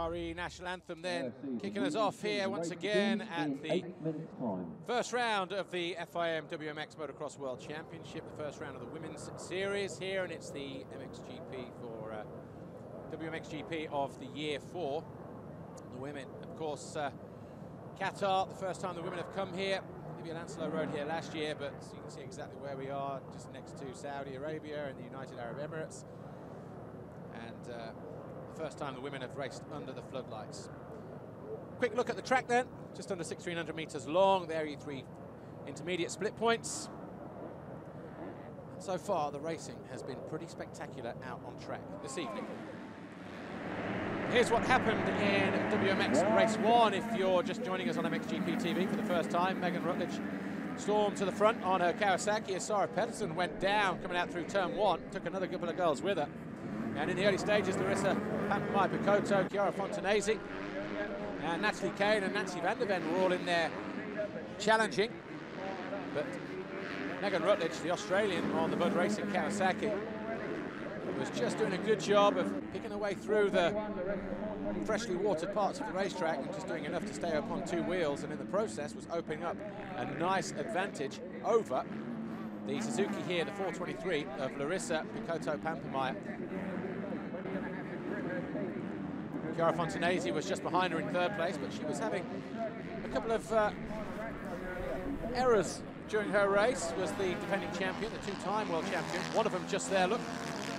RE National Anthem then kicking us off here once again at the first round of the FIM WMX Motocross World Championship, the first round of the Women's Series here, and it's the MXGP for WMXGP of the year for the women. Of course, Qatar, the first time the women have come here. Livia Lancelo rode here last year, but you can see exactly where we are, just next to Saudi Arabia and the United Arab Emirates. And the first time the women have raced under the floodlights. Quick look at the track then, just under 1,600 meters long. There are your three intermediate split points. And so far, the racing has been pretty spectacular out on track this evening. Here's what happened in WMX Race 1. If you're just joining us on MXGP TV for the first time, Megan Rutledge stormed to the front on her Kawasaki as Sarah Pedersen went down coming out through turn 1, took another couple of girls with her. And in the early stages, Larissa Pampamai-Picotto, Chiara Fontanesi, and Natalie Kane and Nancy van der Ven were all in there challenging. But Megan Rutledge, the Australian on the Bud Racing Kawasaki, was just doing a good job of picking her way through the freshly watered parts of the racetrack and just doing enough to stay up on two wheels, and in the process was opening up a nice advantage over the Suzuki here, the 423 of Larissa Picotto-Pampamai. Chiara Fontanesi was just behind her in third place, but she was having a couple of errors during her race. Was the defending champion, the two-time world champion. One of them just there, look,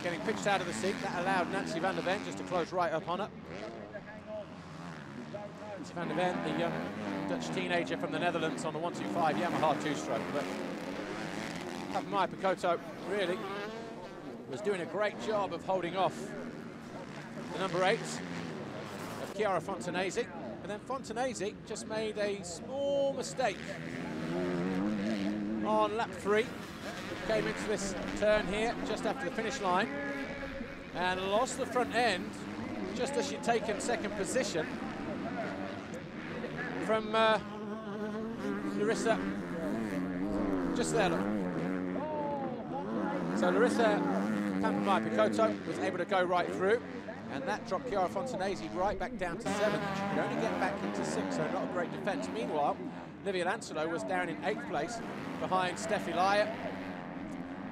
getting pitched out of the seat. That allowed Nancy van der Ven just to close right up on her. Nancy van der Ven, the young Dutch teenager from the Netherlands on the 125 Yamaha two-stroke. But Pampamai-Picotto really was doing a great job of holding off the number 8 of Chiara Fontanesi. And then Fontanesi just made a small mistake on lap 3. Came into this turn here just after the finish line and lost the front end just as she'd taken second position from Larissa. Just there, look. So Larissa Pampamai-Picotto was able to go right through, and that dropped Chiara Fontanesi right back down to 7th. She could only get back into 6th, so not a great defence. Meanwhile, Livia Lancelo was down in 8th place behind Steffi Laya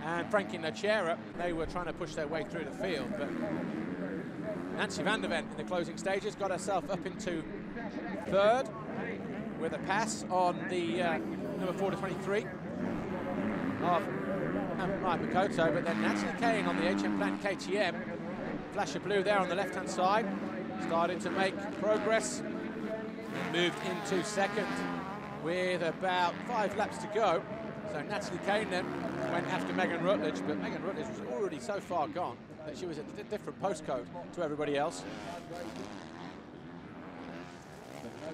and Frankie Nocera. They were trying to push their way through the field, but Nancy van der Ven in the closing stages got herself up into 3rd with a pass on the number 4 to 23 of Pampamai-Picotto, but then Natalie Kane on the HM Plant KTM, flash of blue there on the left-hand side, started to make progress and moved into 2nd with about 5 laps to go. So Natalie Kane then went after Megan Rutledge, but Megan Rutledge was already so far gone that she was at a different postcode to everybody else.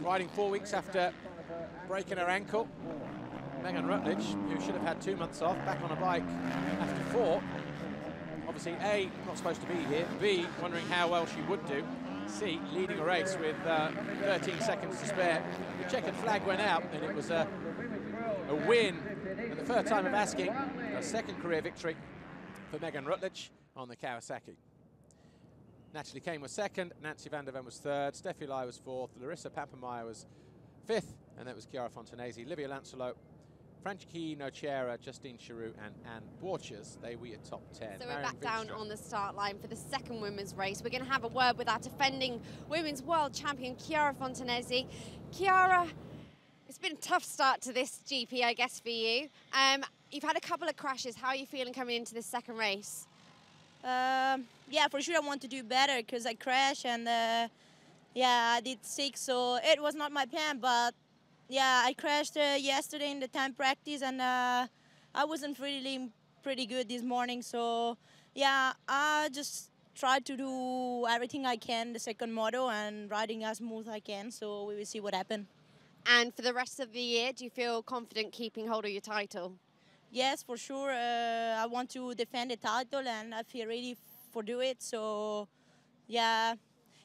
Riding 4 weeks after breaking her ankle, Megan Rutledge, who should have had 2 months off, back on a bike after 4. Obviously, A, not supposed to be here, B, wondering how well she would do, C, leading a race with 13 seconds to spare. The checkered flag went out, and it was a win for the first time of asking, a second career victory for Megan Rutledge on the Kawasaki. Natalie Kane was 2nd, Nancy van der Ven was 3rd, Steffi Laya was 4th, Larissa Pampamai was 5th, and that was Chiara Fontanesi, Livia Lancelo, Frankie Nocera, Justine Chiroux, and Anne Borchers. They were your top 10. So we're back down on the start line for the second women's race. We're going to have a word with our defending women's world champion, Chiara Fontanesi. Chiara, it's been a tough start to this GP, I guess, for you. You've had a couple of crashes. How are you feeling coming into this second race? Yeah, for sure I want to do better because I crashed and yeah, I did 6, so it was not my plan, but yeah, I crashed yesterday in the time practice and I wasn't feeling pretty good this morning, so yeah, I just tried to do everything I can, the second moto, and riding as smooth as I can, so we will see what happens. And for the rest of the year, do you feel confident keeping hold of your title? Yes, for sure. I want to defend the title and I feel ready for do it. So, yeah,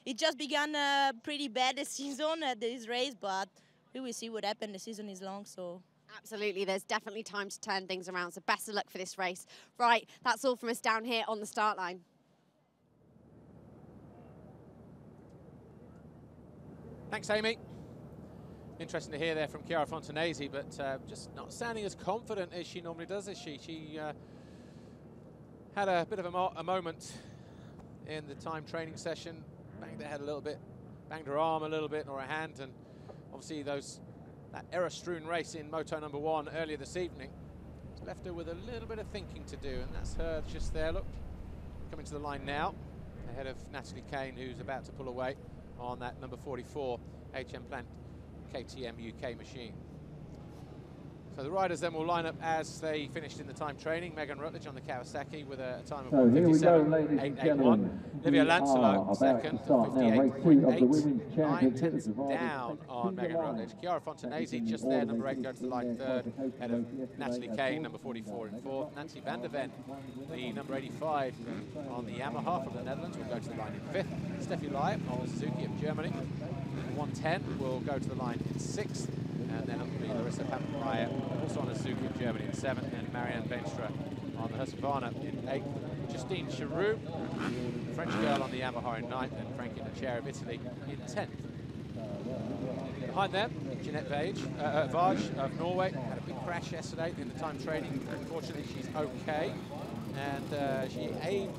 it just began pretty bad this season at this race, but we will see what happens. The season is long, so. Absolutely, there's definitely time to turn things around, so best of luck for this race. Right, that's all from us down here on the start line. Thanks, Amy. Interesting to hear there from Chiara Fontanesi, but just not sounding as confident as she normally does, is she? She had a bit of a moment in the time training session, banged her head a little bit, banged her arm a little bit, or her hand, and obviously that error-strewn race in Moto number 1 earlier this evening has left her with a little bit of thinking to do, and that's her just there, look, coming to the line now, ahead of Natalie Kane, who's about to pull away on that number 44 HM Plant KTM UK machine. So the riders then will line up as they finished in the time training. Megan Rutledge on the Kawasaki with a time of 1:57.881. Livia Lancelot second, 58.8. 9 tenths down on Megan Rutledge. Chiara Fontanesi just there, number 8, going to the line third, ahead of Natalie Kane, number 44 in fourth. Nancy van der Ven, the number 85 on the Yamaha from the Netherlands, will go to the line in fifth. Steffi Lai on Suzuki of Germany, 110, will go to the line in sixth. And then up to be Larissa Papenmeier, also on the Suzuki of Germany in 7th, and Marianne Venstra on the Husqvarna in 8th. Justine Charoux, French girl on the Yamaha in 9th, and Frankie Nacera of Italy in 10th. Behind them, Jeanette Vage of Norway had a big crash yesterday in the time training. Unfortunately, she's okay, and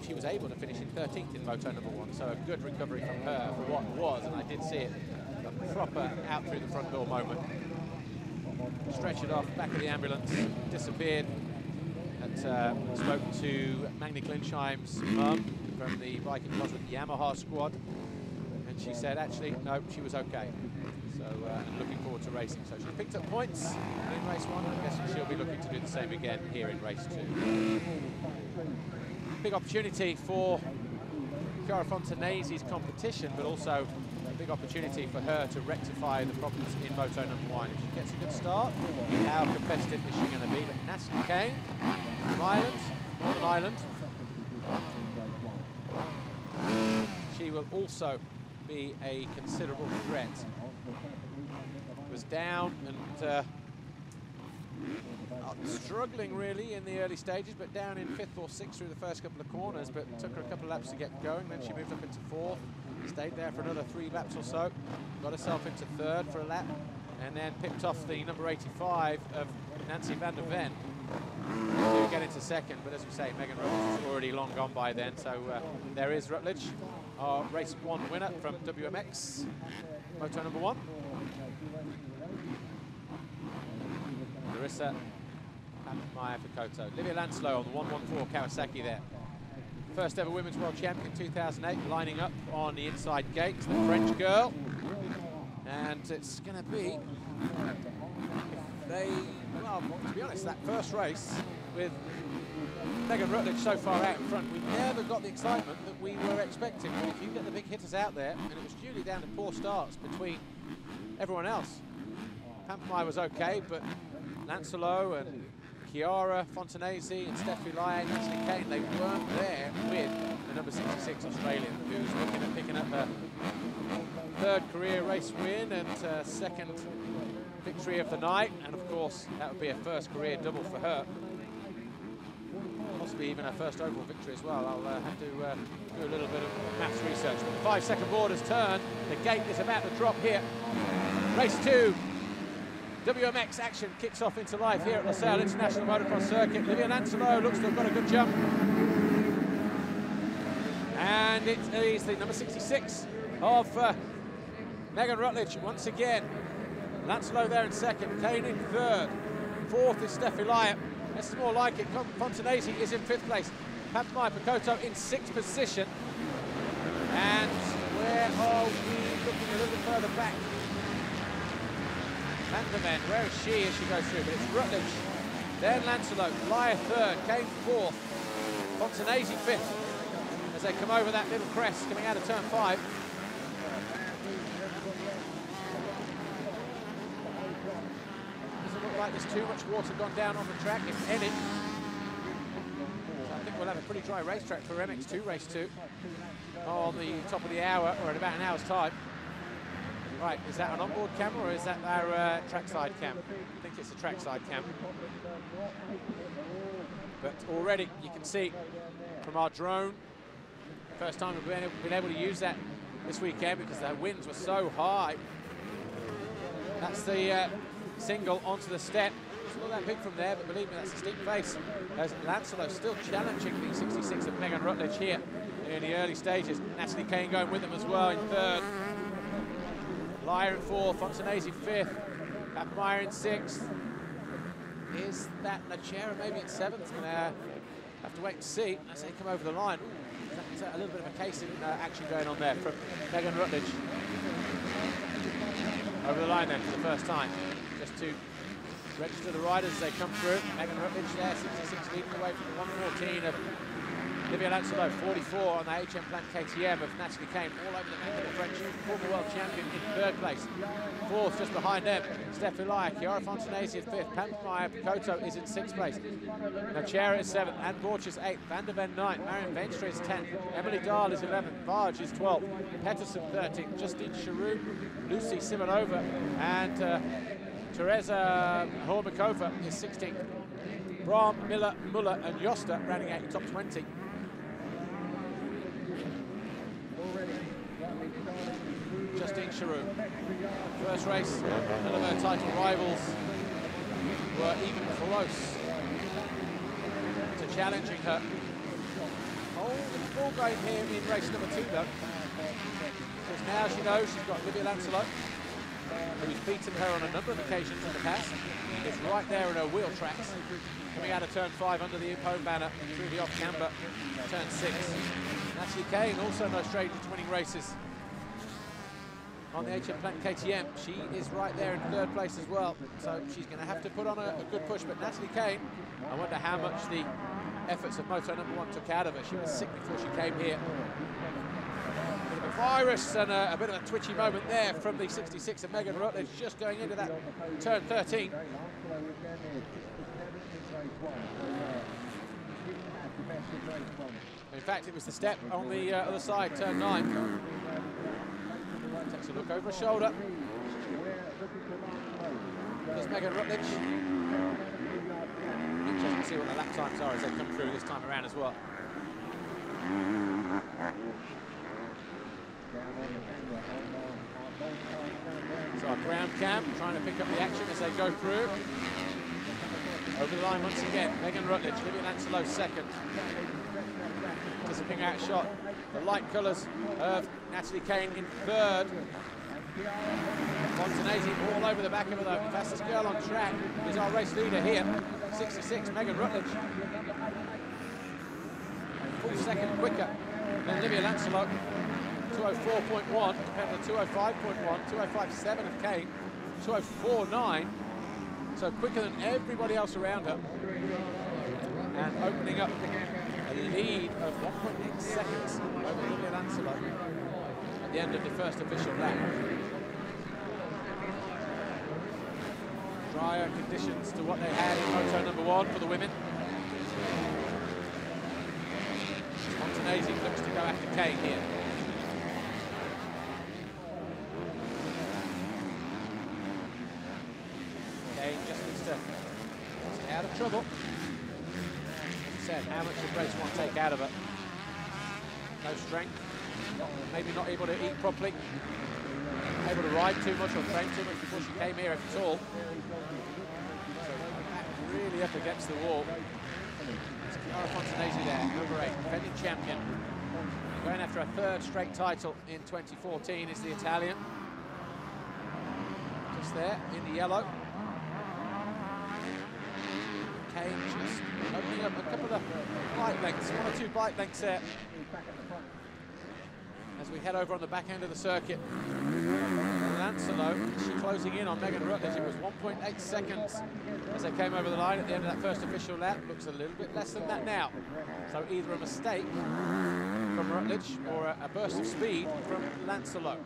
she was able to finish in 13th in Moto number 1, so a good recovery from her for what was, and I did see it, a proper out through the front door moment. Stretchered off, back of the ambulance, disappeared. Spoke to Magni Klinsheim's mum from the Viking Cosworth Yamaha squad, and she said actually no, she was okay. So looking forward to racing. So she picked up points in race 1. I guess she'll be looking to do the same again here in race 2. Big opportunity for Chiara Fontanesi's competition, but also a big opportunity for her to rectify the problems in Moto number 1. If she gets a good start, how competitive is she going to be? But Natalie Kane from Ireland, Northern Ireland, she will also be a considerable threat. Was down and struggling really in the early stages, but down in 5th or 6th through the first couple of corners, but took her a couple of laps to get going. Then she moved up into 4th, stayed there for another 3 laps or so, got herself into 3rd for a lap, and then picked off the number 85 of Nancy van der Ven to get into 2nd. But as we say, Megan Rutledge was already long gone by then, so there is Rutledge, our race 1 winner from WMX, Moto number 1. Larissa Papenmeier for Koto. Livia Lancelot on the 114 Kawasaki there. First ever Women's World Champion 2008, lining up on the inside gate, the French girl. And it's going to be, well, to be honest, that first race with Megan Rutledge so far out in front, we never got the excitement that we were expecting. But if you get the big hitters out there, and it was purely down to poor starts between everyone else. Papenmeier was okay, but Lancelot and Chiara Fontanesi and Steffi Lai and Natalie Kane, they weren't there with the number 66 Australian, who's looking at picking up her 3rd career race win and 2nd victory of the night, and of course that would be a 1st career double for her, possibly even her 1st overall victory as well. I'll have to do a little bit of maths research. But the 5-second board has turned, the gate is about to drop here. Race 2. WMX action kicks off into life here at Losail International Motocross Circuit. Livia Lancelot looks to have got a good jump. And it is the number 66 of Megan Rutledge once again. Lancelot there in 2nd, Kane in 3rd. 4th is Steffi Lai. This is more like it. Fontanesi is in 5th place. Papenmeier Koto in 6th position. And where are we looking a little bit further back? Van der Ven, where is she as she goes through? But it's Rutledge, then Lancelot, Lai 3rd, Kane 4th, Fontanesi 5th, as they come over that little crest coming out of turn 5. Doesn't look like there's too much water gone down on the track, if any. So I think we'll have a pretty dry racetrack for MX2 race 2 on the top of the hour, or in about an hour's time. Right, is that an onboard camera or is that our trackside cam? I think it's a trackside cam. But already you can see from our drone, first time we've been able to use that this weekend because the winds were so high That's the single onto the step. It's not that big from there, but believe me, that's a steep face. As Lancelot still challenging the 66 of Megan Rutledge here in the early stages. Natalie Kane going with them as well in third. Lyer in fourth, Fontanesi fifth, Papmeyer in sixth. Is that Nachera maybe in seventh? Gonna have to wait and see as they come over the line. That's a little bit of a case in action going on there from Megan Rutledge. Over the line then for the first time. Just to register the riders as they come through. Megan Rutledge there, 66 leading away from the 114 of Olivia Lancelot, 44 on the HM Plant KTM of Natalie Kane, all over the map of the French former world champion in third place. Fourth, just behind them, Steffi Lyer, Chiara Fontanesi in fifth, Pampamaya Picotto is in sixth place. Nachera is seventh, Anne Borchers eighth, Van der Ven ninth, Marion Venstre is 10th, Emily Dahl is 11th, Varge is 12th, Petterson 13th, Justine Charoux, Lucy Simonova, and Teresa Hormikova is 16th. Brahm, Miller, Muller and Josta rounding out your top 20. Justine Charoux. First race, none of her title rivals were even close to challenging her. Oh, the ball game here in race number 2 though. Because now she knows she's got Olivia Lancelot, who's beaten her on a number of occasions in the past. It's right there in her wheel tracks. Coming out of turn 5 under the home banner through the off-camber, turn 6. Natalie Kane, also no stranger to winning races on the HM Plant KTM. She is right there in third place as well, so she's going to have to put on a good push. But Natalie Kane, I wonder how much the efforts of Moto number 1 took out of her. She was sick before she came here. A bit of a virus and a bit of a twitchy moment there from the 66 of Megan Rutledge, just going into that turn 13. In fact, it was the step on the other side, turn 9. Takes a look over her shoulder. There's Megan Rutledge. Interesting to see what the lap times are as they come through this time around as well. So our ground cam trying to pick up the action as they go through. Over the line once again, Megan Rutledge, Olivia Lancelot second. Dipping out shot. The light colours of Natalie Kane in third. Fontanesi all over the back of her though. Fastest girl on track is our race leader here. 66, Megan Rutledge. Full second quicker than Olivia Lancelot. 204.1 compared to 205.1, 205.7 of Kane, 204.9. So quicker than everybody else around her. And opening up a lead of 1.8 seconds over Olivia Lancelot at the end of the first official lap. Drier conditions to what they had in Moto number 1 for the women. Fontanesi looks to go after Kane here. Kane just needs to stay out of trouble. Said, how much does race 1 take out of her? No strength, maybe not able to eat properly, able to ride too much or train too much before she came here if at all. So really up against the wall. It's Chiara Fontanesi there, number 8, defending champion. Going after a third straight title in 2014 is the Italian. Just there in the yellow. Kane just opening up a couple of bike lengths, 1 or 2 bike lengths there. As we head over on the back end of the circuit. Lancelot, she closing in on Megan Rutledge. It was 1.8 seconds as they came over the line at the end of that first official lap. Looks a little bit less than that now. So either a mistake from Rutledge or a burst of speed from Lancelot.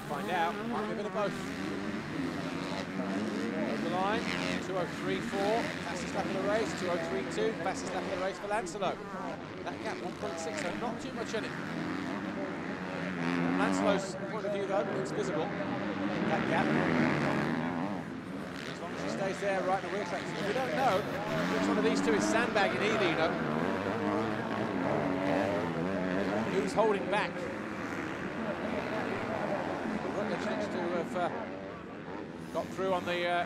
Find out, might be a bit of both. Over the line, 2:03.4, fastest lap of the race, 2:03.2, fastest lap of the race for Lancelot. That gap, 1.6, so not too much in it. From Lancelot's point of view though, it's visible, that gap. As long as she stays there right in the wheel tracks. We don't know which one of these two is sandbagging either, you know. who's holding back. Rutledge needs to have got through on the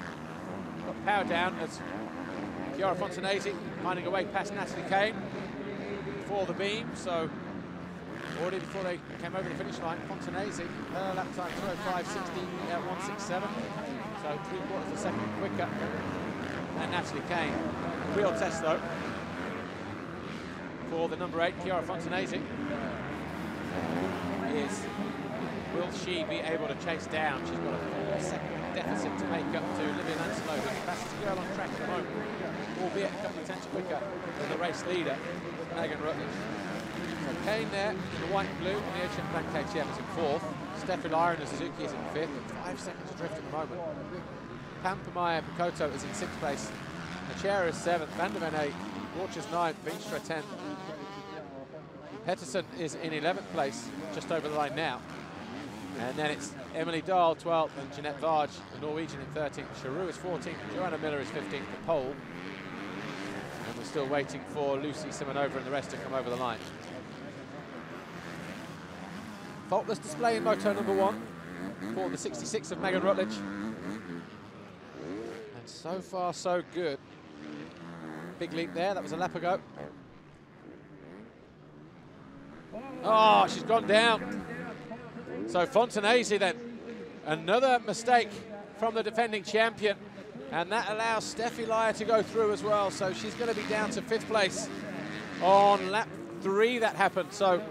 got power down as Chiara Fontanesi finding a way past Natalie Kane before the beam. So already before they came over the finish line, Fontanesi, her lap time 2:05.60 at 1:67. So 3/4 of a second quicker than Natalie Kane. Real test though for the number 8, Chiara Fontanesi, is will she be able to chase down? She's got a second deficit to make up to Olivia Lancelot, who's the fastest girl on track at the moment, albeit a couple of tenths quicker than the race leader, Megan Rutledge. So Kane there in the white and blue, and the Ocean Blank KTM is in 4th. Steffi Lyra and Suzuki is in 5th, and 5 seconds adrift at the moment. Pampamaya Picotto is in 6th place. Machera is 7th, Van der Ven 8th, Borchers 9th, Veenstra 10th. Pettersson is in 11th place, just over the line now. And then it's Emily Dahl 12th and Jeanette Varge, the Norwegian, in 13th. Charoux is 14th, Joanna Miller is 15th, the pole. And we're still waiting for Lucy Simonova and the rest to come over the line. Faultless display in moto number 1 for the 66 of Megan Rutledge. And so far, so good. Big leap there, that was a lap ago. Oh, she's gone down. So Fontanesi then, another mistake from the defending champion, and that allows Steffi Lyra to go through as well. So she's going to be down to 5th place on lap 3 that happened. So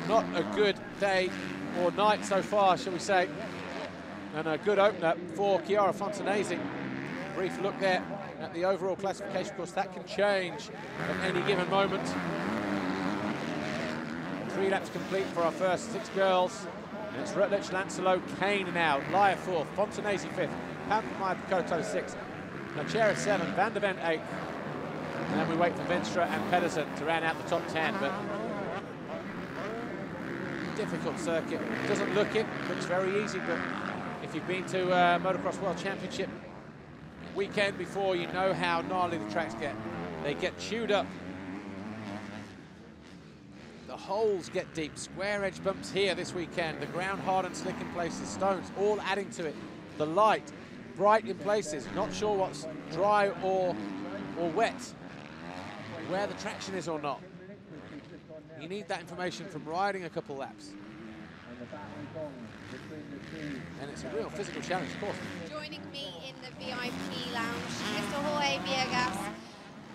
not a good day or night so far, shall we say. And a good opener for Chiara Fontanesi. Brief look there at the overall classification. Of course, that can change at any given moment. 3 laps complete for our first 6 girls. And it's Rutledge, Lancelot, Kane now. Lyra 4th, Fontanesi 5th, Pampamaya Picotto 6th, Machera 7th, Van der Ven 8th. And then we wait for Veenstra and Pettersson to round out the top 10. But difficult circuit. Doesn't look it, looks very easy, but if you've been to Motocross World Championship weekend before, you know how gnarly the tracks get. They get chewed up. The holes get deep. Square edge bumps here this weekend. The ground hard and slick in places. Stones all adding to it. The light bright in places. Not sure what's dry or wet. Where the traction is or not. You need that information from riding a couple laps. And it's a real physical challenge, of course. Joining me in the VIP lounge, Mr. Jorge Villegas.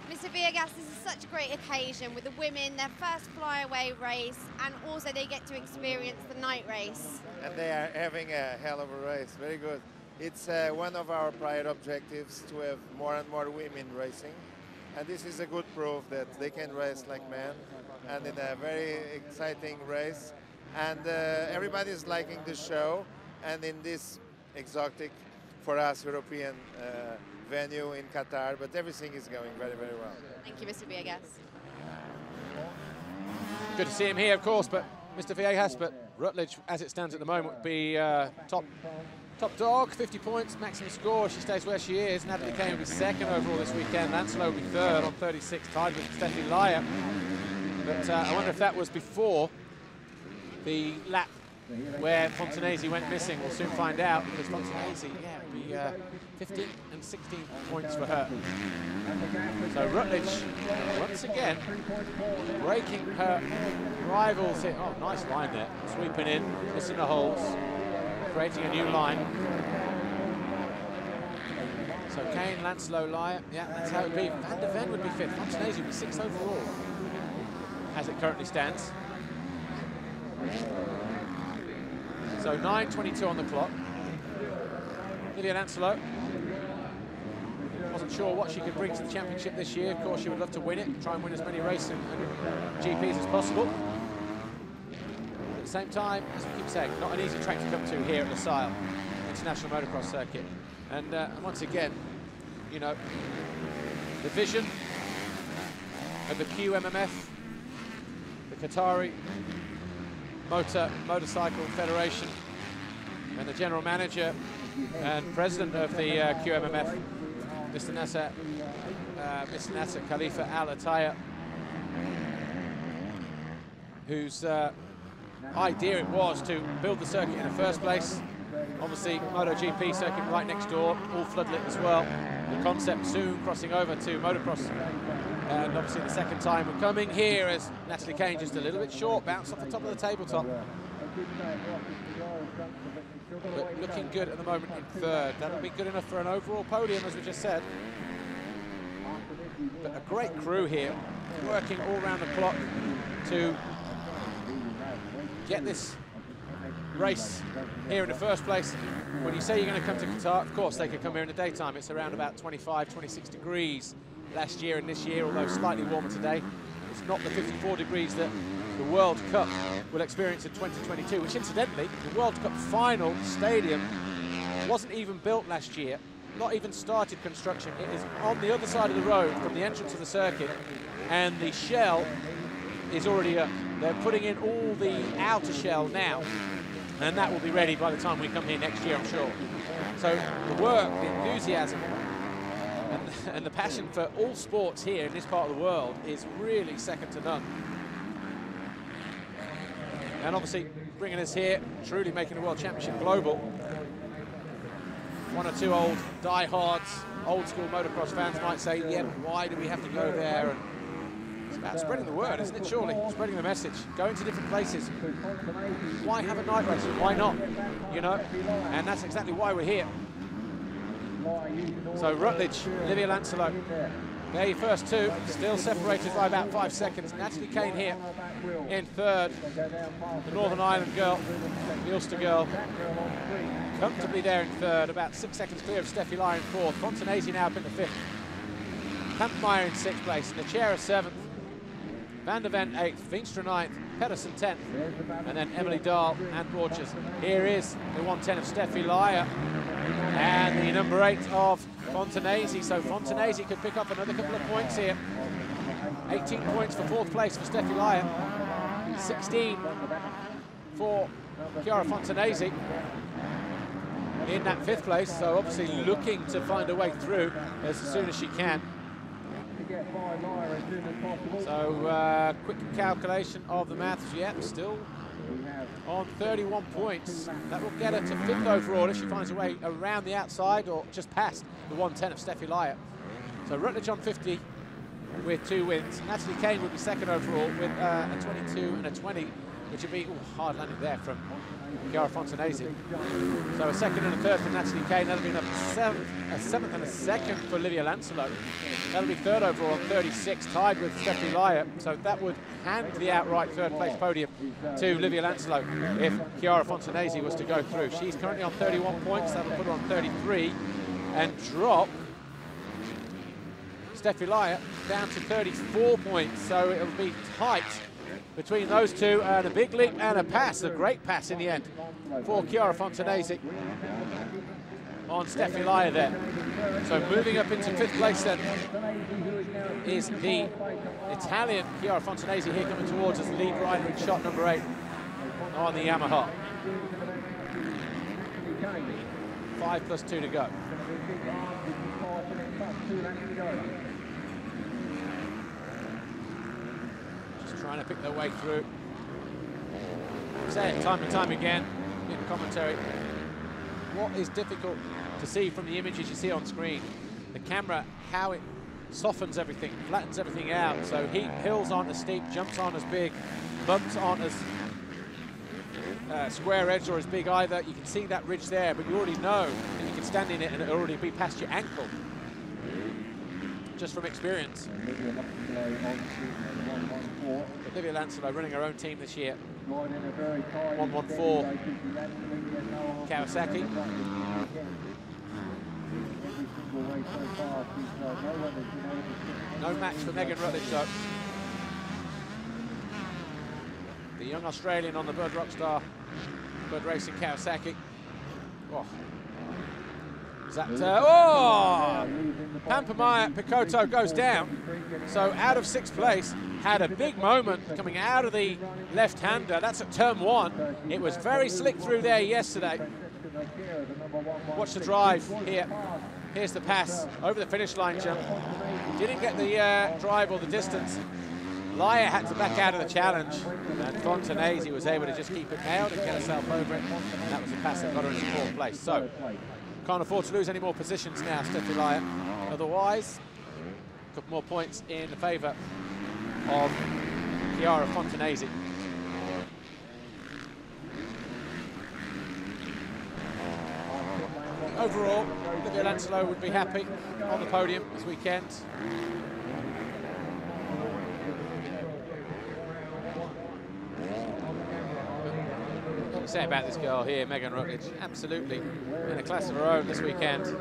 Mr. Villegas, this is such a great occasion with the women, their first flyaway race, and also they get to experience the night race. And they are having a hell of a race, very good. It's one of our prior objectives to have more and more women racing. And this is a good proof that they can race like men, and in a very exciting race. And everybody is liking the show, and in this exotic, for us, European venue in Qatar, but everything is going very, very well. Thank you, Mr. Villegas. Good to see him here, of course, but Mr. Villegas, but Rutledge, as it stands at the moment, would be top dog, 50 points, maximum score. She stays where she is. Natalie Kane will be 2nd overall this weekend. Lancelot will be 3rd on 36, tied with Steffi Lyra. But I wonder if that was before the lap where Fontanesi went missing. We'll soon find out, because Fontanesi, yeah, will be 15 and 16 points for her. So Rutledge, once again, breaking her rivals here. Oh, nice line there. Sweeping in, missing the holes, creating a new line. So Kane, Lancelot, Lyra, yeah, that's how it would be. Van der Ven would be 5th. Fontanesi would be 6th overall, as it currently stands. So 9:22 on the clock. Lilian Lancelot wasn't sure what she could bring to the championship this year. Of course, she would love to win it, try and win as many races and GPs as possible. But at the same time, as we keep saying, not an easy track to come to here at Losail International Motocross Circuit. And once again, you know, the vision of the QMMF, the Qatari Motorcycle Federation, and the general manager and president of the QMMF, Mr. Nasser Miss Nasser Khalifa Al Attaya, whose idea it was to build the circuit in the first place. Obviously, MotoGP circuit right next door, all floodlit as well. The concept soon crossing over to motocross. And obviously the second time we're coming here as Natalie Kane just a little bit short, bounced off the top of the tabletop. But looking good at the moment in third. That'll be good enough for an overall podium, as we just said. But a great crew here, working all around the clock to get this race here in the first place. When you say you're going to come to Qatar, of course they could come here in the daytime. It's around about 25, 26 degrees last year and this year, although slightly warmer today. It's not the 54 degrees that the World Cup will experience in 2022, which incidentally, the World Cup final stadium wasn't even built last year, not even started construction. It is on the other side of the road from the entrance of the circuit, and the shell is already up. They're putting in all the outer shell now, and that will be ready by the time we come here next year, I'm sure. So the work, the enthusiasm, and the passion for all sports here in this part of the world is really second to none. And obviously bringing us here, truly making the World Championship global. One or two old diehards, old school motocross fans might say, yeah, but why do we have to go there? And it's about spreading the word, isn't it, surely? Spreading the message, going to different places. Why have a night race? Why not? You know, and that's exactly why we're here. So Rutledge, Livia Lancelot, they're your first two, still separated by about 5 seconds. Natalie Kane here in third. The Northern Ireland girl, the Ulster girl, comfortably there in third, about 6 seconds clear of Steffi Lyon in fourth. Fontanesi now up in the fifth. Kampmeier in sixth place, Nachera seventh, Van der Ven eighth, Veenstra ninth, Pedersen 10th, and then Emily Dahl and Borchers. Here is the 110 of Steffi Lyon and the number 8 of Fontanesi. So Fontanesi could pick up another couple of points here. 18 points for fourth place for Steffi Lyon, 16 for Chiara Fontanesi in that fifth place. So obviously looking to find a way through as soon as she can. So quick calculation of the maths. Yep, still on 31 points. That will get her to fifth overall if she finds a way around the outside or just past the 110 of Steffi Lyon. So Rutledge on 50 with 2 wins. Natalie Kane would be second overall with a 22 and a 20, which would be hard landing there from Chiara Fontanesi. So a second and a third for Natalie Kane. That'll be a seventh and a second for Livia Lancelot. That'll be third overall on 36, tied with Steffi Lyon. So that would hand the outright third place podium to Livia Lancelot if Chiara Fontanesi was to go through. She's currently on 31 points. That'll put her on 33 and drop Steffi Lyon down to 34 points. So it'll be tight between those two, and a big leap and a pass, a great pass in the end for Chiara Fontanesi on Steffi Lyon there. So moving up into fifth place then is the Italian Chiara Fontanesi here coming towards us, lead rider in shot number 8 on the Yamaha. 5+2 to go. Trying to pick their way through. Say it time and time again in commentary. What is difficult to see from the images you see on screen, the camera, how it softens everything, flattens everything out. So hills aren't as steep, jumps aren't as big, bumps aren't as square edged or as big either. You can see that ridge there, but you already know that you can stand in it and it'll already be past your ankle, just from experience. Livia Lancelot running her own team this year. 114 Kawasaki. No match for Megan Rutledge though. The young Australian on the Bud Rockstar Bud Racing Kawasaki. Oh. Pampamaya Picotto goes down. So out of 6th place, had a big moment coming out of the left-hander. That's at turn 1. It was very slick through there yesterday. Watch the drive here. Here's the pass over the finish line jump. Didn't get the drive or the distance. Laya had to back out of the challenge, and Fontanesi was able to just keep it nailed and get herself over it. And that was a pass that got her into 4th place. So can't afford to lose any more positions now, Steffi Laya. Otherwise, a couple more points in the favour of Chiara Fontanesi. Overall, Livia Lancelo would be happy on the podium this weekend. What do you say about this girl here, Megan Rutledge? Absolutely in a class of her own this weekend.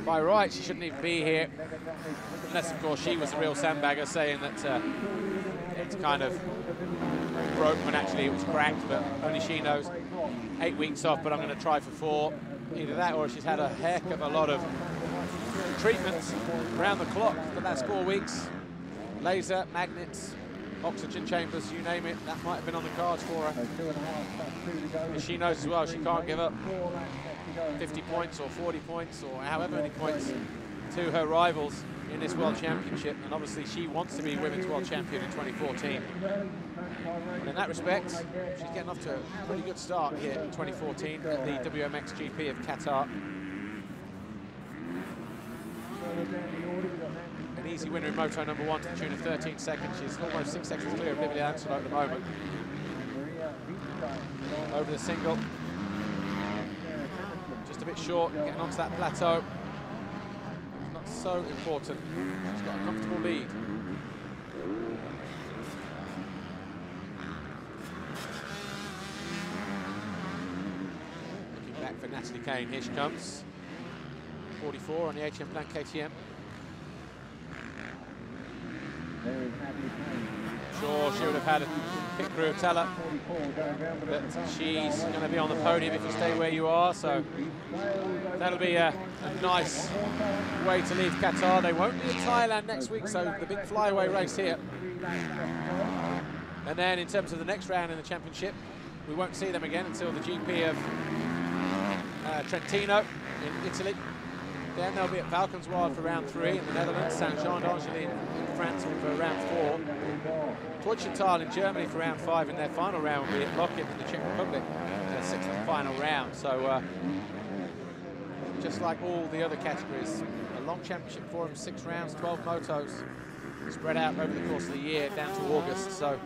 By right, she shouldn't even be here, unless, of course, she was the real sandbagger, saying that it's kind of broke when actually it was cracked, but only she knows. 8 weeks off, but I'm going to try for 4. Either that or she's had a heck of a lot of treatments around the clock for the last 4 weeks. Laser, magnets, oxygen chambers, you name it, that might have been on the cards for her. And she knows as well she can't give up 50 points or 40 points or however many points to her rivals in this World Championship, and obviously she wants to be Women's World Champion in 2014. And in that respect, she's getting off to a pretty good start here in 2014 at the WMX GP of Qatar. An easy winner in Moto number 1 to the tune of 13 seconds. She's almost 6 seconds clear of Livia Lancelo at the moment. Over the single. Just a bit short, getting onto that plateau. Not so important. She's got a comfortable lead. Looking back for Natalie Kane. Here she comes. 44 on the HM Blank KTM. Sure, she would have had a pit crew tell her that she's going to be on the podium if you stay where you are, so that'll be a nice way to leave Qatar. They won't be in Thailand next week, so the big flyaway race here. And then in terms of the next round in the championship, we won't see them again until the GP of Trentino in Italy. Then they'll be at Valkenswaard for round 3 in the Netherlands, Saint-Jean-d'Angely in France for round 4. Torchenthal in Germany for round 5, and their final round will be at Lockett in the Czech Republic, their 6th and final round. So just like all the other categories, a long championship for them, 6 rounds, 12 motos, spread out over the course of the year down to August. So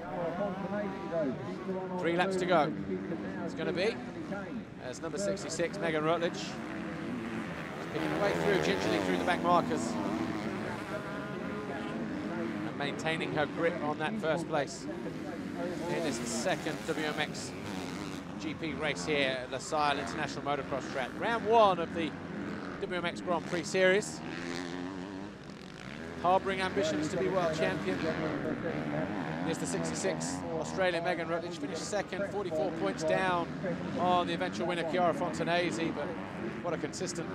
3 laps to go. It's going to be as number 66, Megan Rutledge, picking her way through gingerly through the back markers and maintaining her grip on that first place in this second WMX GP race here at Losail International Motocross Track. Round 1 of the WMX Grand Prix Series. Harbouring ambitions to be world champion. Here's the 66 Australian Megan Rutledge, finished 2nd, 44 points down on the eventual winner Chiara Fontanesi, but what a consistent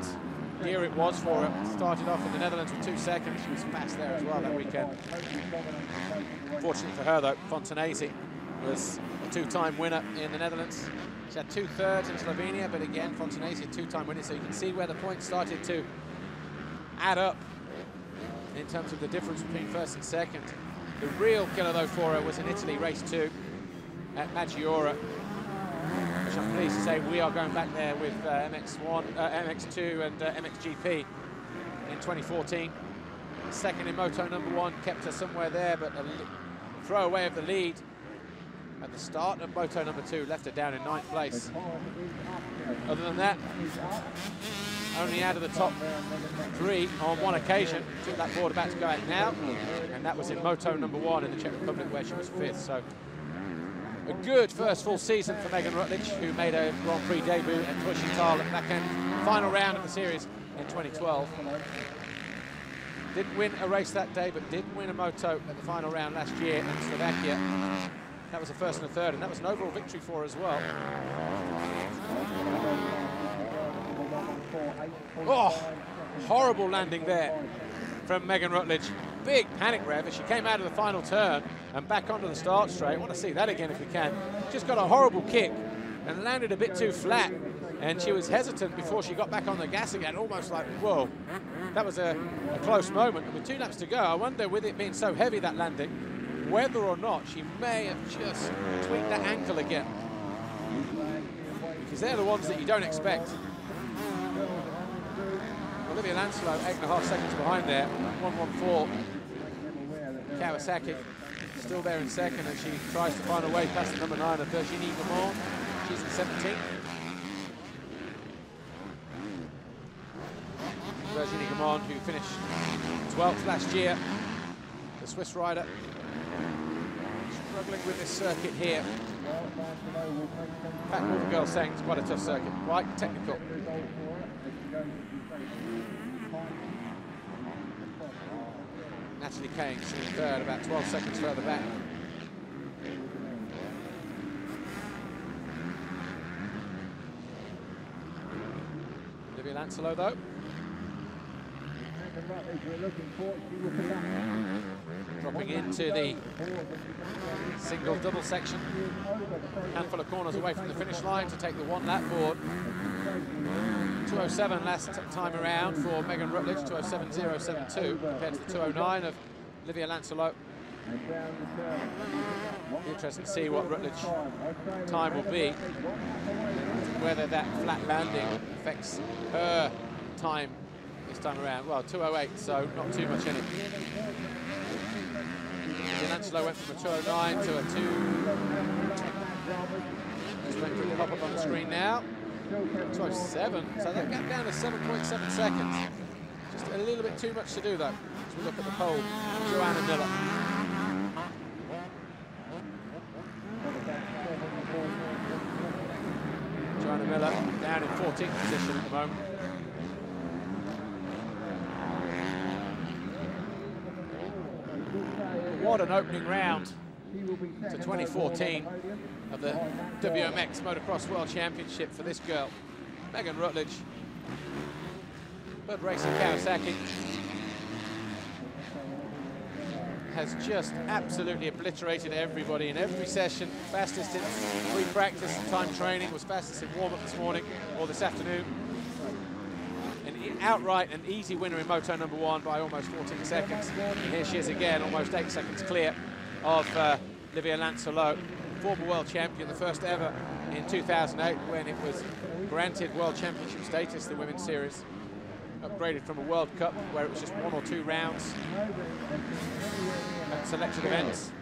year it was for her. Started off in the Netherlands with 2 seconds. She was fast there as well that weekend. Fortunately for her though, Fontanesi was a 2-time winner in the Netherlands. She had 2 thirds in Slovenia, but again, Fontanesi a 2-time winner, so you can see where the points started to add up in terms of the difference between 1st and 2nd. The real killer though for her was in Italy, race 2 at Maggiora, which I'm pleased to say we are going back there with MX1, MX2 and MXGP in 2014. 2nd in Moto number 1, kept her somewhere there, but a throwaway of the lead at the start of Moto number 2 left her down in 9th place. Other than that, only out of the top 3 on 1 occasion. Took that board about to go out now, and that was in Moto number 1 in the Czech Republic where she was 5th. So a good first full season for Megan Rutledge, who made her Grand Prix debut at Torchenthal at back end final round of the series in 2012. Didn't win a race that day, but did win a moto at the final round last year in Slovakia. That was a 1st and a 3rd, and that was an overall victory for her as well. Oh, horrible landing there from Megan Rutledge. Big panic rev as she came out of the final turn and back onto the start straight. I want to see that again if we can. Just got a horrible kick and landed a bit too flat And she was hesitant before she got back on the gas again, almost like, whoa, that was a close moment. And with 2 laps to go, I wonder, with it being so heavy, that landing, whether or not she may have just tweaked that ankle again. Because they're the ones that you don't expect. Olivia Lancelot, 8.5 seconds behind there, 1:14. Kawasaki still there in second, and she tries to find a way past the number 9 of Virginie Gamond. She's in 17th. Virginie Gamond, who finished 12th last year, the Swiss rider, struggling with this circuit here. In fact, all the girls saying it's quite a tough circuit, quite technical. Natalie Kane, she's in third, about 12 seconds further back. Olivia Lancelot, though. Dropping into the single double section. Handful of corners away from the finish line to take the 1 lap board. 2:07 last time around for Megan Rutledge, 2:07.072 compared to the 2:09 of Olivia Lancelot. Interesting to see what Rutledge time will be, whether that flat landing affects her time this time around. Well, 2:08, so not too much in it. Lancelot went from a 2:09 to a 2. Just waiting for it to pop up on the screen now. 2:07, so that got down to 7.7 seconds. Just a little bit too much to do, though, as we look at the pole. Joanna Miller. Joanna Miller down in 14th position at the moment. What an opening round to 2014 of the WMX Motocross World Championship for this girl, Megan Rutledge. But Racing Kawasaki has just absolutely obliterated everybody in every session. Fastest in free practice and time training, was fastest in warm-up this morning or this afternoon. An outright and easy winner in Moto number 1 by almost 14 seconds. And here she is again, almost 8 seconds clear of Olivia Lancelot, former world champion, the first ever in 2008 when it was granted world championship status, the women's series. Upgraded from a World Cup where it was just 1 or 2 rounds at selected events.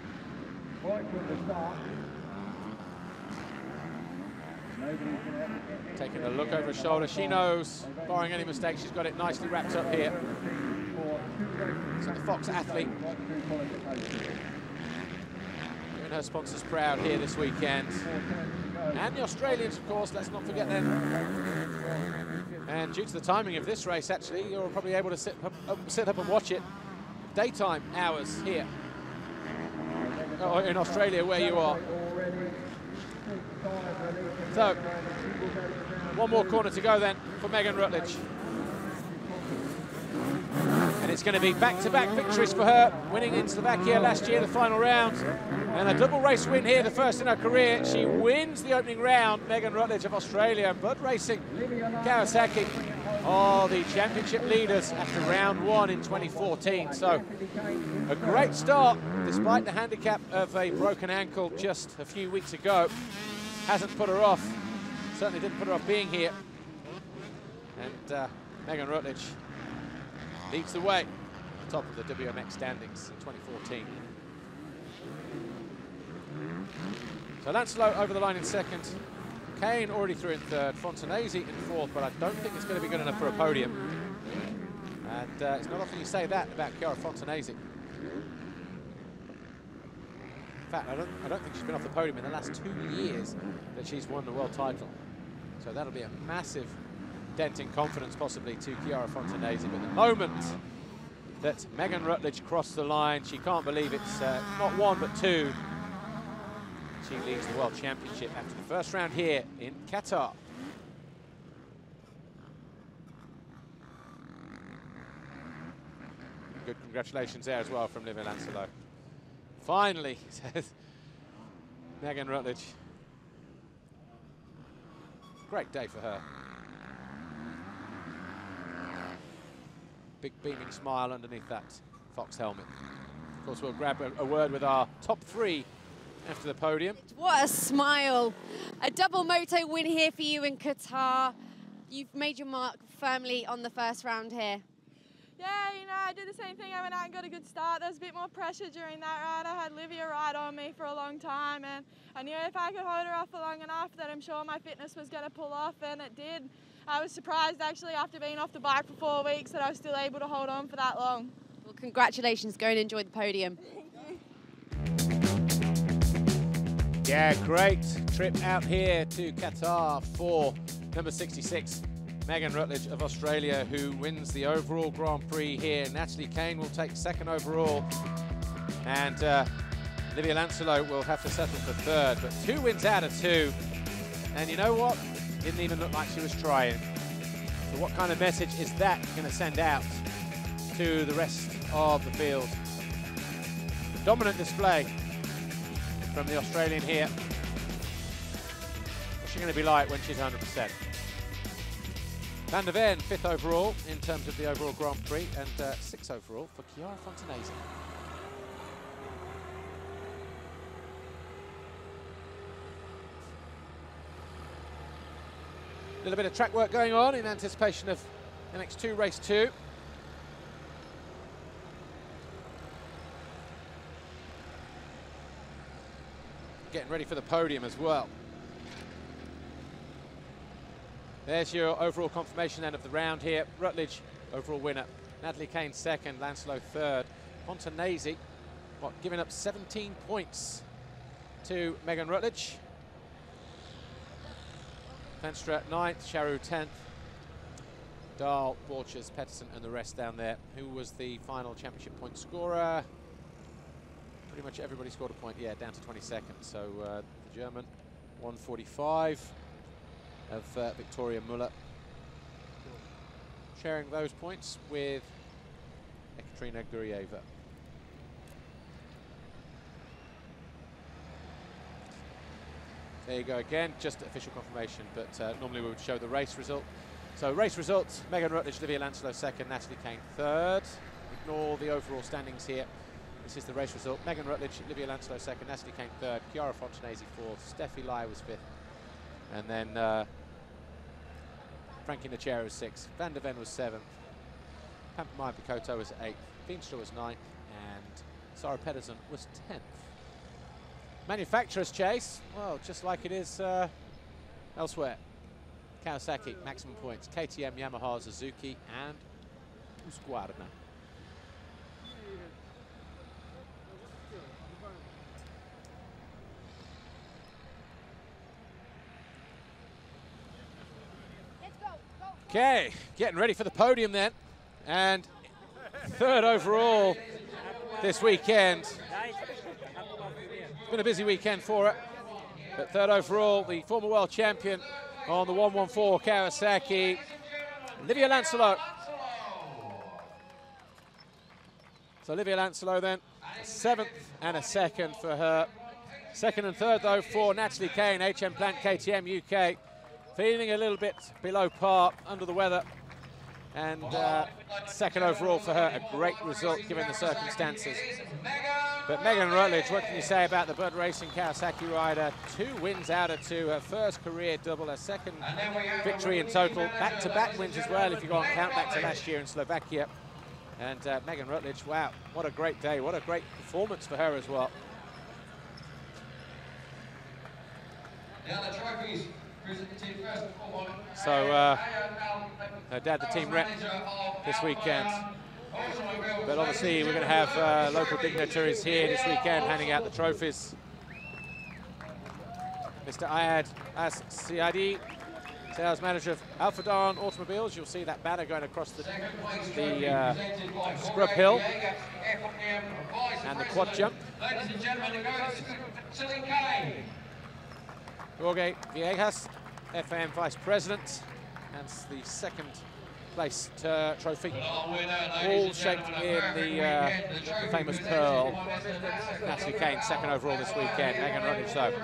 Taking a look over her shoulder, she knows, barring any mistake, she's got it nicely wrapped up here. So the Fox athlete doing her sponsors proud here this weekend. And the Australians, of course, let's not forget them. And due to the timing of this race, actually, you're probably able to sit up and watch it daytime hours here, or in Australia where you are. So, 1 more corner to go then for Megan Rutledge. And it's going to be back-to-back victories for her, winning in Slovakia last year, the final round. And a double race win here, the first in her career. She wins the opening round, Megan Rutledge of Australia. Bud Racing Kawasaki are the championship leaders after round 1 in 2014. So a great start, despite the handicap of a broken ankle just a few weeks ago. Hasn't put her off, certainly didn't put her off being here. And Megan Rutledge leads the way at the top of the WMX standings in 2014. So Lancelot over the line in second. Kane already through in third. Fontanesi in fourth, but I don't think it's going to be good enough for a podium. And it's not often you say that about Chiara Fontanesi. In fact, I don't think she's been off the podium in the last 2 years that she's won the world title. So that'll be a massive dent in confidence possibly to Chiara Fontanesi. But the moment that Megan Rutledge crossed the line, she can't believe it's not 1 but 2. She leads the World Championship after the first round here in Qatar. Good congratulations there as well from Olivia Lancelot. Finally, says Megan Rutledge. Great day for her. Big beaming smile underneath that Fox helmet. Of course, we'll grab a word with our top 3 after the podium. What a smile. A double moto win here for you in Qatar. You've made your mark firmly on the first round here. Yeah, you know, I did the same thing. I went out and got a good start. There was a bit more pressure during that ride. I had Livia ride on me for a long time, and I knew if I could hold her off for long enough that I'm sure my fitness was going to pull off, and it did. I was surprised, actually, after being off the bike for 4 weeks, that I was still able to hold on for that long. Well, congratulations. Go and enjoy the podium. Yeah, great trip out here to Qatar for number 66, Megan Rutledge of Australia, who wins the overall Grand Prix here. Natalie Kane will take second overall, and Livia Lancelot will have to settle for third, but 2 wins out of 2. And you know what? Didn't even look like she was trying. So what kind of message is that going to send out to the rest of the field? Dominant display from the Australian here. What's she going to be like when she's 100%? Van der Ven, 5th overall in terms of the overall Grand Prix, and 6th overall for Chiara Fontanesi. A little bit of track work going on in anticipation of MX2 Race 2. Getting ready for the podium as well. There's your overall confirmation then of the round here. Rutledge, overall winner. Natalie Kane second, Lancelot third. Fontanesi, giving up 17 points to Megan Rutledge. Venstra 9th, Charu 10th. Dahl, Borchers, Pettersson and the rest down there. Who was the final championship point scorer? Pretty much everybody scored a point, yeah, down to 22nd. So the German, 145 of Victoria Muller. Sharing those points with Ekaterina Gurieva. There you go again, just official confirmation, but normally we would show the race result. So race results, Megan Rutledge, Livia Lancelot second, Natalie Kane third. Ignore the overall standings here. This is the race result. Megan Rutledge, Livia Lancelot second, Natalie Kane third, Chiara Fontanesi fourth, Steffi Lai was fifth, and then Frankie Nachera was sixth, Van der Ven was seventh, Pampamaya Picotto was eighth, Veenstra was ninth, and Sarah Pedersen was 10th. Manufacturer's chase, well, just like it is elsewhere. Kawasaki, maximum points. KTM, Yamaha, Suzuki, and Husqvarna. Okay, getting ready for the podium then. And 3rd overall this weekend. It's been a busy weekend for it. But 3rd overall, the former world champion on the 114 Kawasaki, Livia Lancelot. So Livia Lancelot then, a 7th and a 2nd for her. 2nd and 3rd though for Natalie Kane, HM Plant KTM UK. Feeling a little bit below par, under the weather. And 2nd overall for her, a great result given the circumstances. But Megan Rutledge, what can you say about the Bud Racing Kawasaki rider? 2 wins out of 2, her first career double, her 2nd victory in total. Back-to-back wins as well, if you go on count back to last year in Slovakia. And Megan Rutledge, wow, what a great day, what a great performance for her as well. Now the trophies. So her dad, the team rep this weekend. But obviously we're going to have local dignitaries here this weekend handing out the trophies. Mr. Ayad As-Siadi, sales manager of Alphadon Automobiles. You'll see that banner going across the scrub hill and the quad jump. Ladies and gentlemen, it goes to Kane. Jorge Viejas, FAM Vice President, and the 2nd place trophy, all shaped in the famous pearl. Natalie Kane, 2nd overall this weekend. Megan Rutledge, though,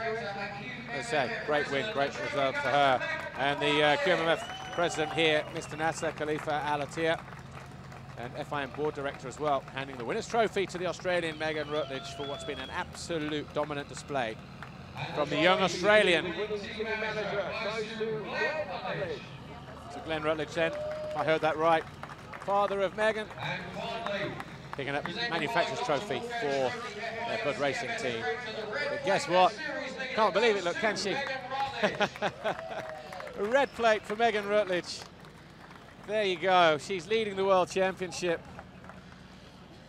as I say, great win, great result for her. And the QMMF president here, Mr. Nasser Khalifa Al-Attiyah, and FIM board director as well, handing the winner's trophy to the Australian Megan Rutledge for what's been an absolute dominant display from the young Australian. So Glenn Rutledge then, if I heard that right, father of Megan, picking up manufacturer's trophy for their Blood Racing team. But guess what? Can't believe it, look, can she? A red plate for Megan Rutledge. There you go, she's leading the World Championship.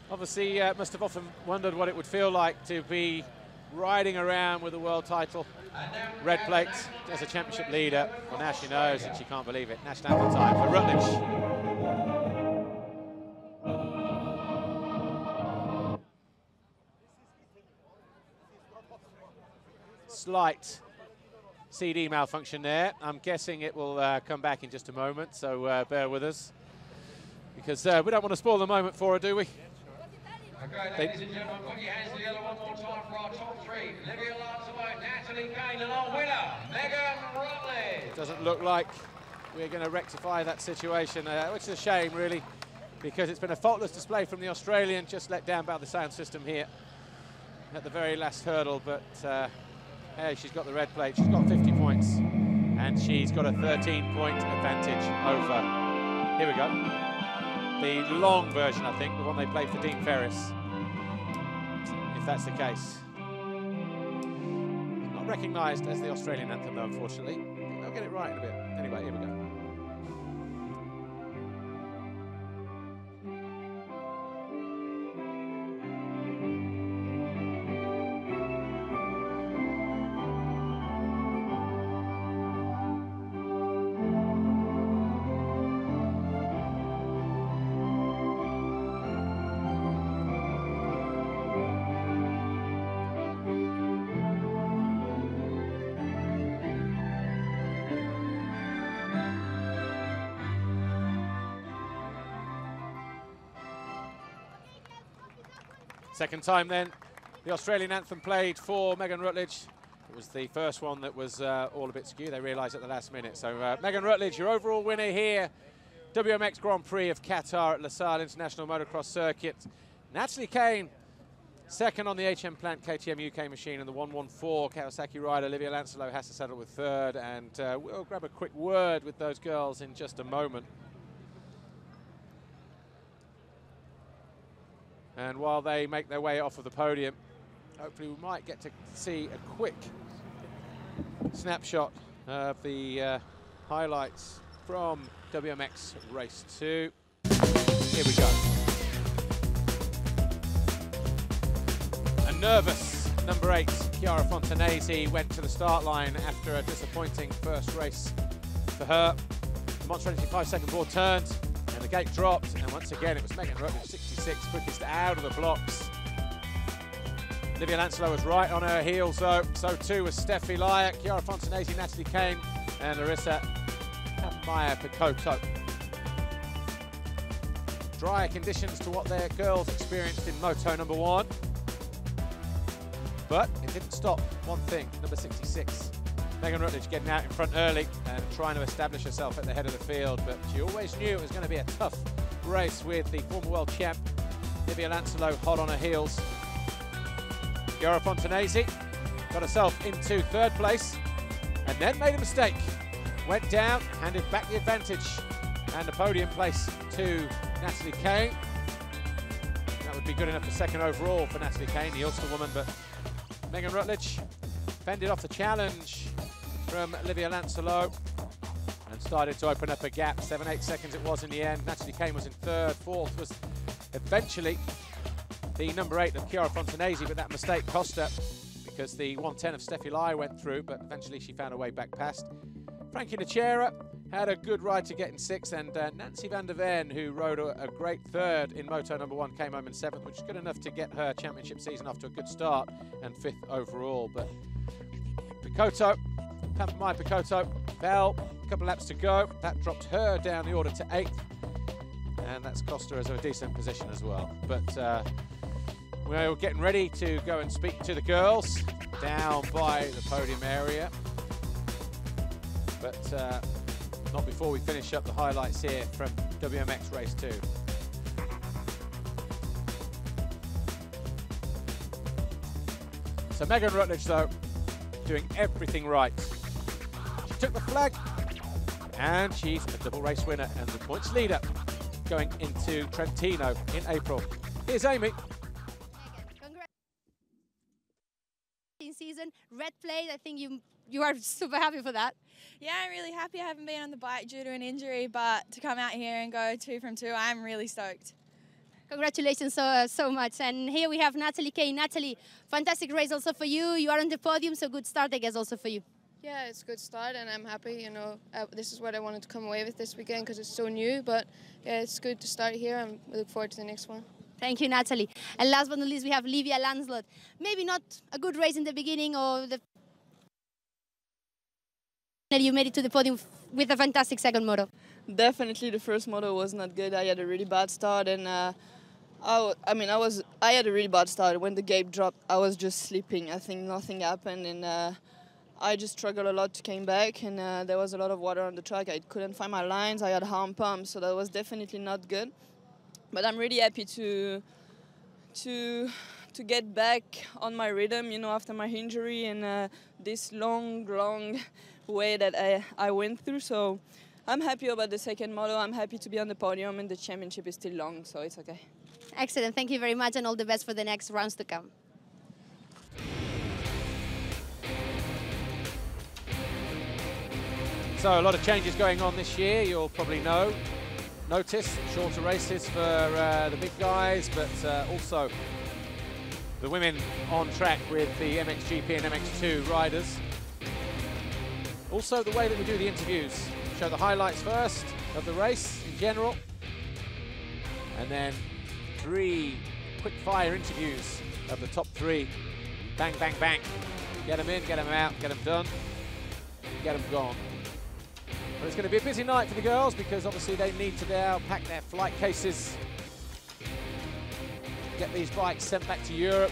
Obviously, must have often wondered what it would feel like to be riding around with a world title. Red plate as a championship leader. Well, now she knows and she can't believe it. National anthem time for Rutledge. Slight CD malfunction there. I'm guessing it will come back in just a moment, so bear with us. Because we don't want to spoil the moment for her, do we? Okay, ladies and gentlemen, put your hands together one more time for our top three. Olivia Lancelot, Natalie Kane, and our winner, Megan Rutledge. Doesn't look like we're going to rectify that situation, which is a shame, really, because it's been a faultless display from the Australian, just let down by the sound system here at the very last hurdle, but hey, she's got the red plate, she's got 50 points, and she's got a 13-point advantage over, here we go, the long version, I think, the one they played for Dean Ferris, if that's the case. Not recognised as the Australian anthem, though, unfortunately. They'll get it right in a bit. Anyway, here we go. Second time then, the Australian anthem played for Megan Rutledge. It was the first one that was all a bit skew, they realised at the last minute. So Megan Rutledge, your overall winner here, WMX Grand Prix of Qatar at LaSalle International Motocross Circuit. Natalie Kane, second on the HM Plant KTM UK machine, and the 114 Kawasaki rider Olivia Lancelot has to settle with third, and we'll grab a quick word with those girls in just a moment. And while they make their way off of the podium, hopefully we might get to see a quick snapshot of the highlights from WMX Race 2. Here we go. A nervous number 8, Chiara Fontanesi, went to the start line after a disappointing first race for her. The Monster Energy 5-second board turned, and the gate dropped, and once again it was Megan Rutledge, 66, quickest out of the blocks. Olivia Lancelot was right on her heels though, so too was Steffi Lyer, Chiara Fontanesi, Natalie Kane, and Larissa Picotto. Drier conditions to what their girls experienced in Moto number 1. But it didn't stop one thing, number 66. Megan Rutledge getting out in front early and trying to establish herself at the head of the field, but she always knew it was going to be a tough race with the former world champ, Olivia Lancelot, hot on her heels. Chiara Fontanesi got herself into third place and then made a mistake. Went down, handed back the advantage and a podium place to Natalie Kane. That would be good enough for second overall for Natalie Kane, the Ulster woman, but Megan Rutledge fended off the challenge from Olivia Lancelot and started to open up a gap. 7-8 seconds it was in the end. Natalie Kane was in third. Fourth was eventually the number 8 of Chiara Fontanesi, but that mistake cost her because the 110 of Steffi Lyer went through, but eventually she found her way back past. Frankie Nacera had a good ride to get in 6th, and Nancy van der Ven, who rode a great third in Moto number 1, came home in 7th, which is good enough to get her championship season off to a good start, and 5th overall. But Picotto, Pampamai Picotto, fell, a couple laps to go. That dropped her down the order to 8th, and that's cost her as a decent position as well. But we're getting ready to go and speak to the girls down by the podium area. but not before we finish up the highlights here from WMX Race 2. So Megan Rutledge, though, doing everything right. She took the flag, and she's a double race winner and the points leader going into Trentino in April. Here's Amy. Megan, congratulations. Season, red plate, I think you are super happy for that. Yeah, I'm really happy. I haven't been on the bike due to an injury, but to come out here and go 2 from 2, I'm really stoked. Congratulations so much. And here we have Natalie Kay. Natalie, fantastic race also for you. You are on the podium, so good start, I guess, also for you. Yeah, it's a good start, and I'm happy. You know, this is what I wanted to come away with this weekend because it's so new. But yeah, it's good to start here, and we look forward to the next one. Thank you, Natalie. And last but not least, we have Livia Lanslot. Maybe not a good race in the beginning, or you made it to the podium with a fantastic second moto. Definitely, the first moto was not good. I had a really bad start, and I had a really bad start. When the gate dropped, I was just sleeping. I think nothing happened, and I just struggled a lot to come back, and there was a lot of water on the track. I couldn't find my lines. I had arm pumps, so that was definitely not good. But I'm really happy to get back on my rhythm, you know, after my injury and this long way that I went through. So I'm happy about the second moto. I'm happy to be on the podium, and the championship is still long, so it's okay. Excellent. Thank you very much, and all the best for the next rounds to come. So a lot of changes going on this year, you'll probably notice shorter races for the big guys, but also the women on track with the MXGP and MX2 riders. Also the way that we do the interviews. Show the highlights first of the race in general, and then 3 quick fire interviews of the top 3. Bang, bang, bang. Get them in, get them out, get them done, get them gone. But it's going to be a busy night for the girls because obviously they need to now pack their flight cases, get these bikes sent back to Europe.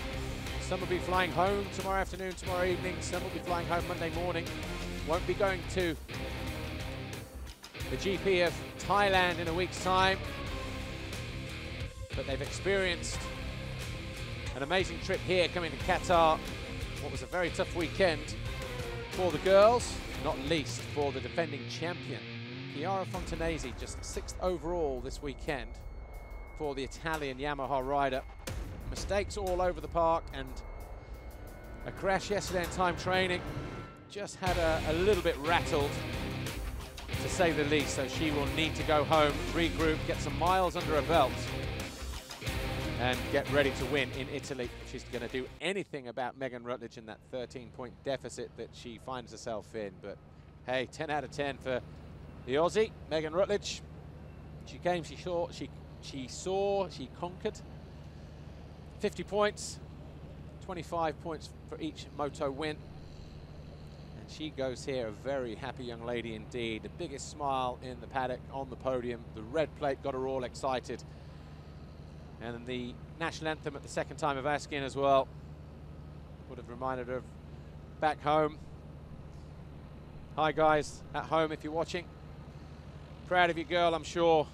Some will be flying home tomorrow afternoon, tomorrow evening. Some will be flying home Monday morning. Won't be going to the GP of Thailand in a week's time. But they've experienced an amazing trip here coming to Qatar. What was a very tough weekend for the girls, not least for the defending champion. Chiara Fontanesi, just 6th overall this weekend for the Italian Yamaha rider. Mistakes all over the park, and a crash yesterday in time training. Just had a little bit rattled, to say the least, so she will need to go home, regroup, get some miles under her belt, and get ready to win in Italy. She's going to do anything about Megan Rutledge in that 13-point deficit that she finds herself in. But hey, 10 out of 10 for the Aussie, Megan Rutledge. She came, she saw, she conquered. 50 points, 25 points for each moto win. And she goes here a very happy young lady indeed. The biggest smile in the paddock on the podium. The red plate got her all excited. And the national anthem at the second time of asking as well would have reminded her of back home. Hi guys at home if you're watching. Proud of your girl, I'm sure.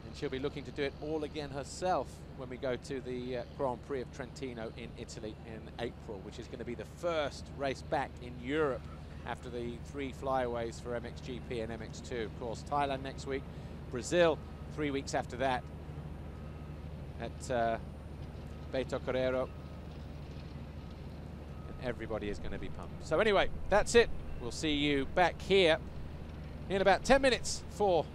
And she'll be looking to do it all again herself when we go to the Grand Prix of Trentino in Italy in April, which is going to be the first race back in Europe after the 3 flyaways for MXGP and MX2. Of course, Thailand next week, Brazil 3 weeks after that at Beto Carrero. And everybody is going to be pumped. So anyway, that's it. We'll see you back here in about 10 minutes for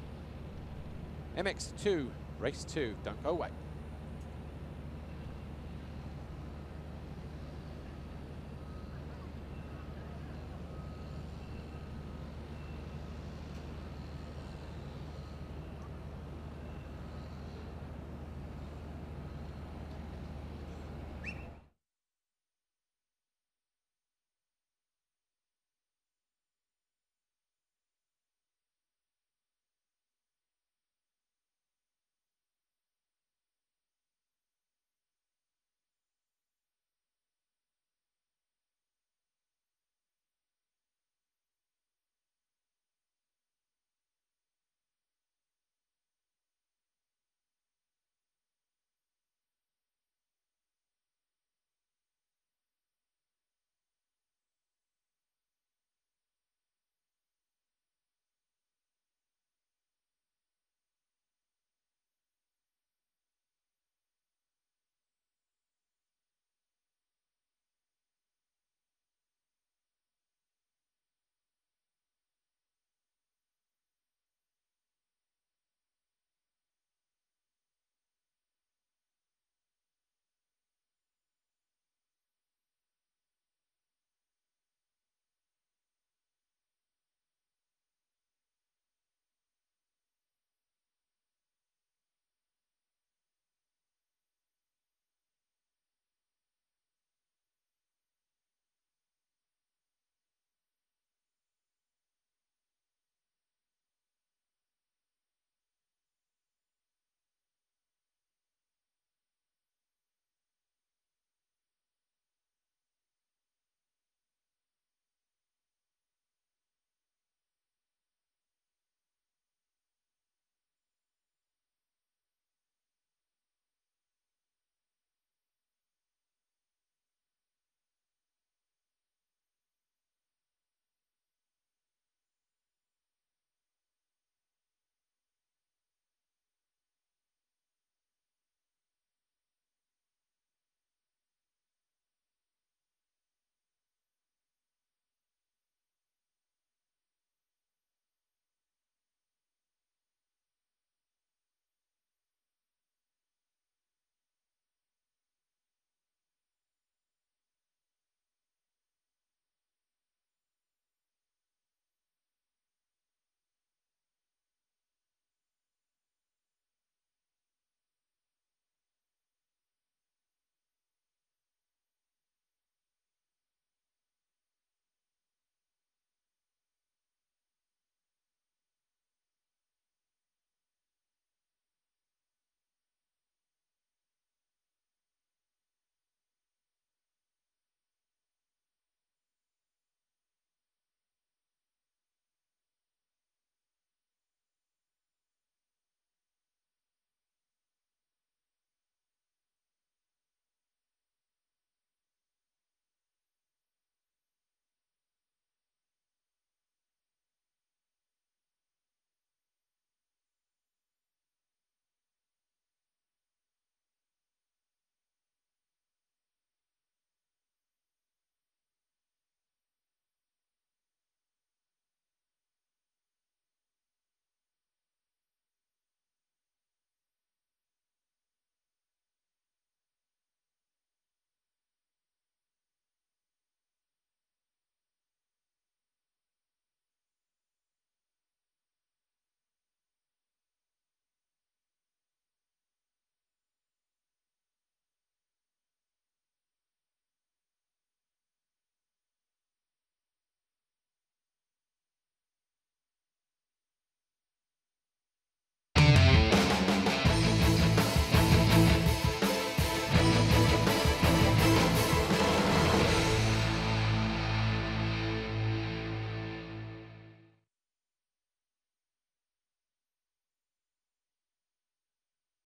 MX2 Race 2. Don't go away.